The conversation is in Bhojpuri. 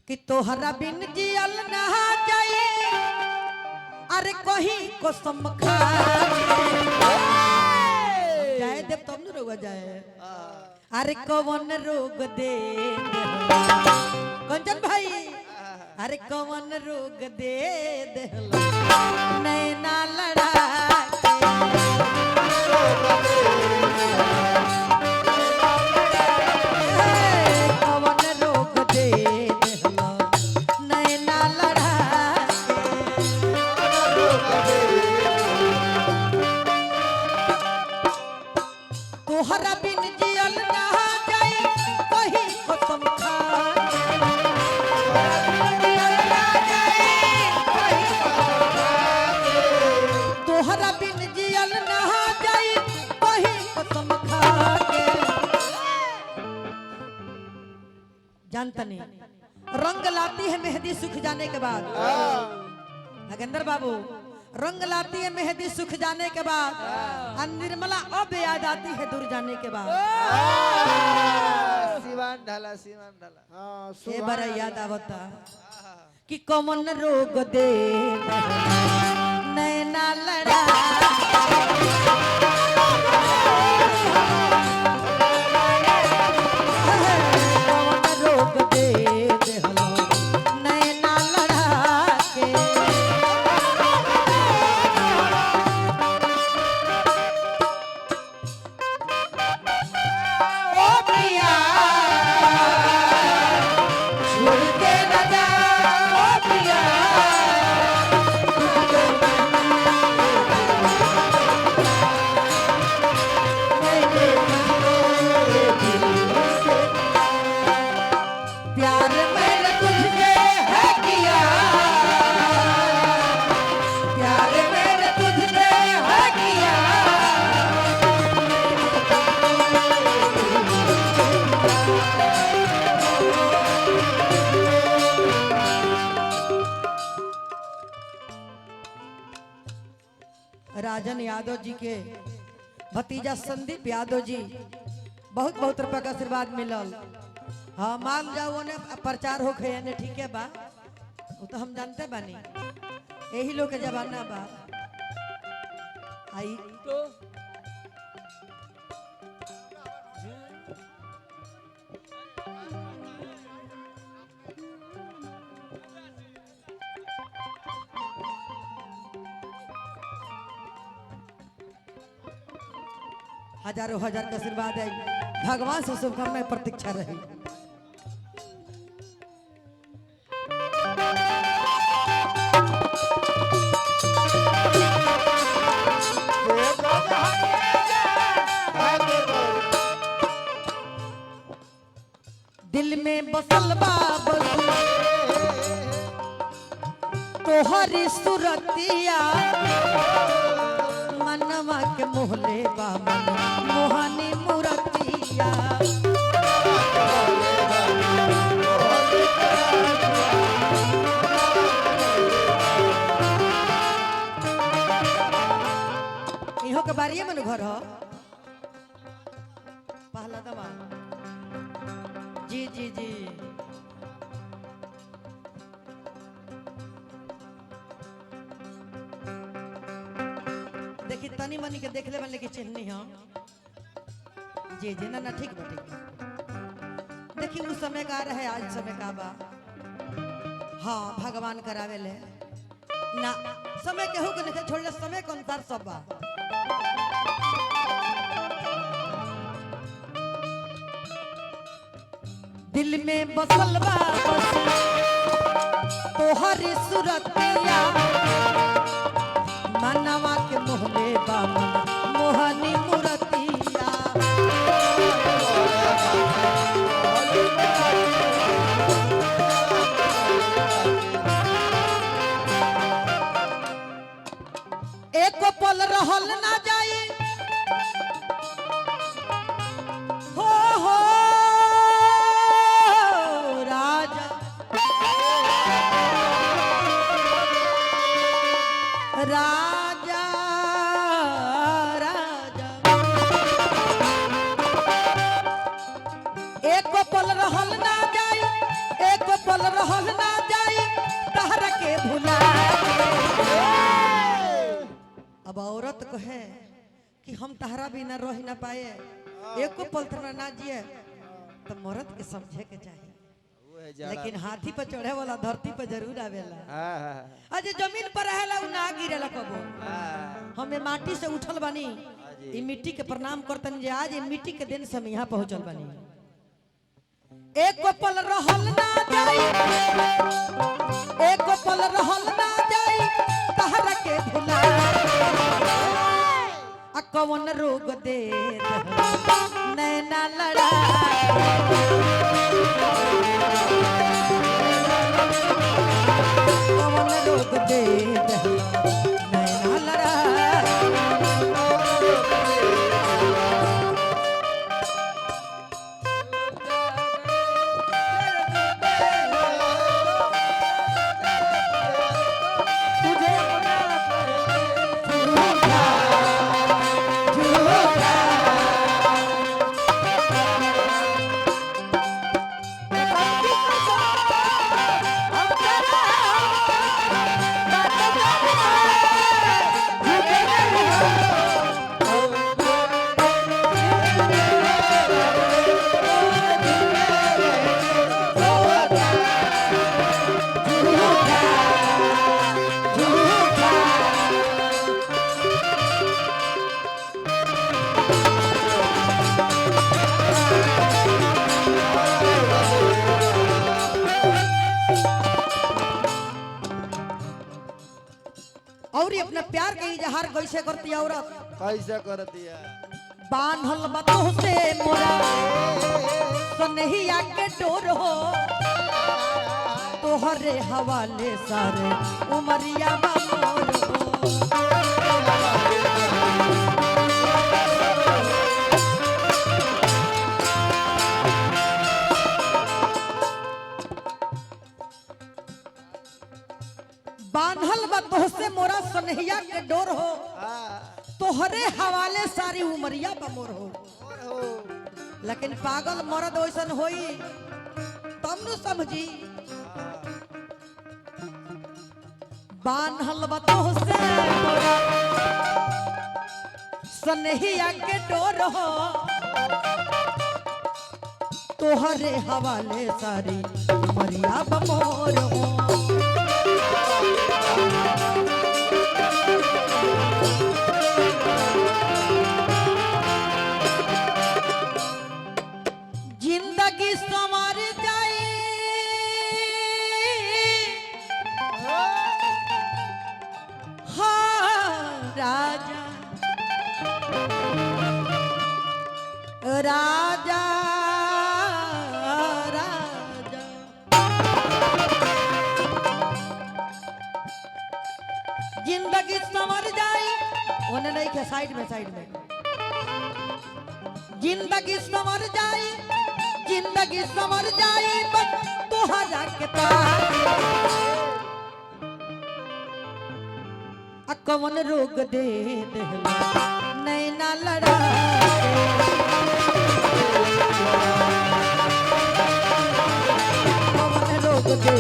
कि तोहरा बिन जियल ना जाए अरे कहीं कसम खा जाए देव तब न रोग जाए अरे कौन रोग दे कंचन भाई अरे कौन रोग दे नैना लड़ा तोहरा बिन जियल ना जाए कहीं कसम खा तोहरा बिन जियल ना जाए कहीं कसम खा के जानता नहीं रंग लाती है मेहंदी सूख जाने के बाद नागेंद्र बाबू रंग लाती है मेहंदी सूख जाने के बाद निर्मला अब याद आती है दूर जाने के बाद सिवान ढाला ये बड़ा याद आवता कि कौन रोग दे नैना लड़ा कौन रोग दे नैना लड़ा के राजन यादव जी के भतीजा संदीप यादव जी बहुत बहुत रुपया का आशीर्वाद मिलल। हाँ मान जाओ ने प्रचार हो गए ने ठीक है बा वो तो हम जानते बानी यही लोग के जमाना बा आई तो हजारों हजार का आशीर्वाद है भगवान से शुभकामनाएं प्रतीक्षा रही। दिल में बसल बाबू तोहरी सुरतिया मनवा के मोहले बाबा मोहनी मूर्तिया इहो के बारिये मन घर हो पहला दवा जी जी जी देखी तनी मनी के देख ले बन लेके चिन्हनी हो जी जी ना ठीक बा ठीक बा देखी उस समय का रहे आज समय का बा हाँ भगवान करावे ले ना समय केहू के नहीं छोड़ ले समय के अनुसार सब बा दिल में बसल बा तोहरी सुरतिया मनवा के मोहले बाबा मोहनी मूर्तिया एक पल रहल ना जाए हो राजा रहल ना जाई तहरा के भुला अब औरत कहे कि हम तहरा बिना रह ना पाए एको पल तहरा ना जिए तो मर्द के समझे के चाहिए लेकिन हाथी पर चढ़े वाला धरती पर जरूर आवेला आज जमीन पर रहेला उ ना गिरेला कबो हमें माटी से उठल बानी ई मिट्टी के प्रणाम करतन जे आज ई मिट्टी के दिन से हम यहाँ पहुंचल बानी एक पल रहल ना जाई एक पल रहल ना जाई तहरा के भुला आ कौन रोग दे नैना लड़ा कौन रोग दे नैना लड़ा और अपना प्यार के इजहार कैसे करती है औरत कैसे करती है बांधल बतो से मोरा सनहिया के डोर हो तोहरे हवाले सारे उमरिया मोर बांधल बतो से मोरा सनहिया के डोर हो तोहरे हवाले सारी उमरिया बमोर हो लेकिन पागल मर्द वैसन होई तब न समझी बांधल बतो से मोरा सनहिया के डोर हो तोहरे हवाले सारी उमरिया बमोर हो जिंदगी संवार जाए हाँ राजा राजा राजा जिंदगी संवर जाए उन्हें नहीं के साइड में जिंदगी संवर जाए जिंदगी संवर जाए बस तोहरा के कौन रोग दे नैना लड़ा कौन रोग दे